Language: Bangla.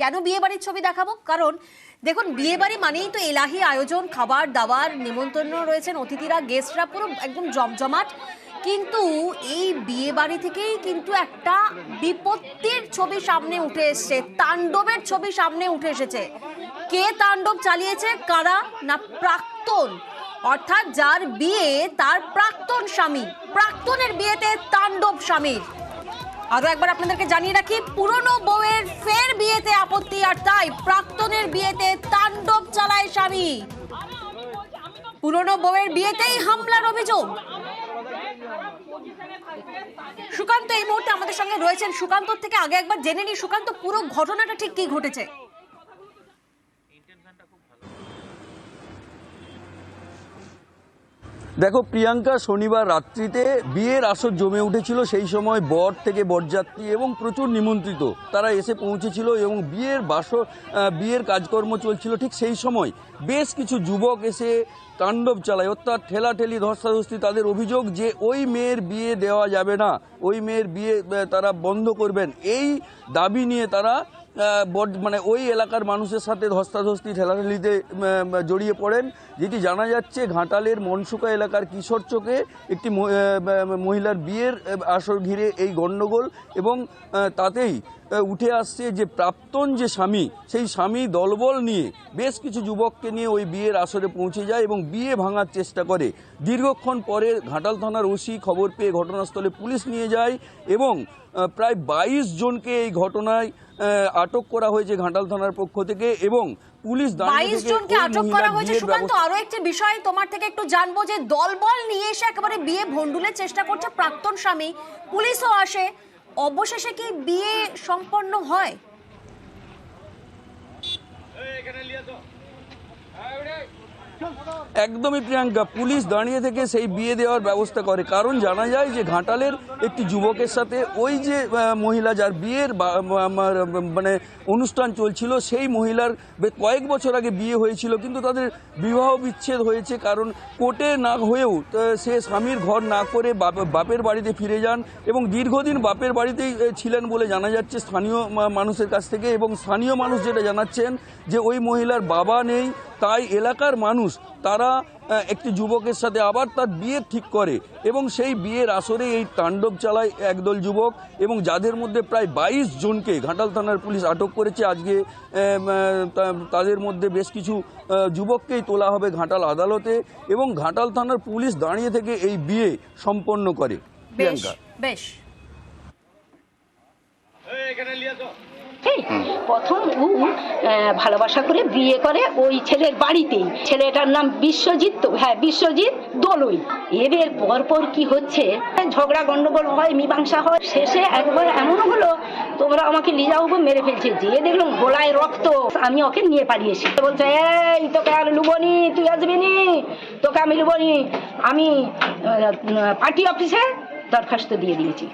কেন বিয়ে বাড়ির ছবি দেখাবো? কারণ দেখুন, বিয়ে বাড়ি মানেই তো এলাহি আয়োজন, খাবার দাবার, নিমন্ত্রণ রয়েছেন, অতিথিরা, গেস্টরা পুরো একদম জমজমাট। কিন্তু এই বিয়ে বাড়ি থেকেই কিন্তু একটা বিপত্তির ছবি সামনে উঠে এসেছে, তাণ্ডবের ছবি সামনে উঠে এসেছে। কে তাণ্ডব চালিয়েছে? কারা? না প্রাক্তন, অর্থাৎ যার বিয়ে তার প্রাক্তন স্বামী, প্রাক্তনের বিয়েতে তাণ্ডব স্বামীর। আরো একবার আপনাদেরকে জানিয়ে রাখি, পুরনো বউয়ের ফের বিয়েতে আপত্তি, আর তাই প্রাক্তনের বিয়েতে তাণ্ডব চালায় স্বামী। পুরনো বউয়ের বিয়েতেই হামলার অভিযোগ। সুকান্ত এই মুহূর্তে আমাদের সঙ্গে রয়েছেন। সুকান্তর থেকে আগে একবার জেনে নি, সুকান্ত পুরো ঘটনাটা ঠিক কি ঘটেছে? দেখো প্রিয়াঙ্কা, শনিবার রাত্রিতে বিয়ের আসর জমে উঠেছিল। সেই সময় বর থেকে বরযাত্রী এবং প্রচুর নিমন্ত্রিত তারা এসে পৌঁছেছিল এবং বিয়ের কাজকর্ম চলছিল। ঠিক সেই সময় বেশ কিছু যুবক এসে তাণ্ডব চালায়, অর্থাৎ ঠেলাঠেলি, ধস্তাধস্তি। তাদের অভিযোগ যে ওই মেয়ের বিয়ে দেওয়া যাবে না, ওই মেয়ের বিয়ে তারা বন্ধ করবেন। এই দাবি নিয়ে তারা ওই এলাকার মানুষের সাথে ধস্তাধস্তি, ঠেলাঠেলিতে জড়িয়ে পড়েন। যেটি জানা যাচ্ছে, ঘাটালের মনসুকা এলাকার কিশোর চকে একটি মহিলার বিয়ের আসর ঘিরে এই গণ্ডগোল, এবং তাতেই উঠে আসছে যে প্রাক্তন যে স্বামী, সেই স্বামী দলবল নিয়ে বেশ কিছু যুবককে নিয়ে ওই বিয়ের আসরে পৌঁছে যায় এবং বিয়ে ভাঙার চেষ্টা করে। দীর্ঘক্ষণ পরে ঘাটাল থানার ওসি খবর পেয়ে ঘটনাস্থলে পুলিশ নিয়ে যায় এবং প্রায় 22 জনকে এই ঘটনায় আটক করা হয়েছে ঘাটাল থানার পক্ষ থেকে, এবং পুলিশ 22 জনকে আটক করা হয়েছে। সুকান্ত, আরো একটি বিষয় তোমার থেকে একটু জানবো, যে দলবল নিয়ে এসে একেবারে বিয়ে ভন্ডুলের চেষ্টা করছে প্রাক্তন স্বামী, পুলিশও আসে, অবশেষে কি বিয়ে সম্পন্ন হয়? একদমই প্রিয়াঙ্কা, পুলিশ দাঁড়িয়ে থেকে সেই বিয়ে দেওয়ার ব্যবস্থা করে। কারণ জানা যায় যে ঘাটালের একটি যুবকের সাথে ওই যে মহিলা যার বিয়ের অনুষ্ঠান চলছিল, সেই মহিলার কয়েক বছর আগে বিয়ে হয়েছিল, কিন্তু তাদের বিবাহ বিচ্ছেদ হয়েছে। কারণ কোর্টে না হয়েও সে স্বামীর ঘর না করে বাপের বাড়িতে ফিরে যান এবং দীর্ঘদিন বাপের বাড়িতেই ছিলেন বলে জানা যাচ্ছে স্থানীয় মানুষের কাছ থেকে। এবং স্থানীয় মানুষ যেটা জানাচ্ছেন যে ওই মহিলার বাবা নেই, তাই এলাকার মানুষ তারা একটি যুবকের সাথে আবার তার বিয়ে ঠিক করে এবং সেই বিয়ের আসরে এই তাণ্ডব চালায় একদল যুবক, এবং যাদের মধ্যে প্রায় 22 জনকে ঘাটাল থানার পুলিশ আটক করেছে। আজকে তাদের মধ্যে বেশ কিছু যুবককেই তোলা হবে ঘাটাল আদালতে, এবং ঘাটাল থানার পুলিশ দাঁড়িয়ে থেকে এই বিয়ে সম্পন্ন করে। প্রিয়াঙ্কা, বেশ। প্রথম ভালোবাসা করে বিয়ে করে ওই ছেলের বাড়িতেই। ছেলেটার নাম বিশ্বজিৎ, বিশ্বজিৎ দোলই। এদের পরপর কি হচ্ছে, ঝগড়া গন্ডগোল হয়, মীমাংসা হয়। শেষে একবার এমন হলো, তোমরা আমাকে নিয়ে যাও, মেরে ফেলছে। যে দেখলাম গোলায় রক্ত, আমি ওকে নিয়ে পালিয়েছি। বলছে, এই তোকে আর লুবনি, তুই আসবি নি, তোকে আমি লুবনি। আমি পার্টি অফিসে দরখাস্ত দিয়ে দিয়েছি।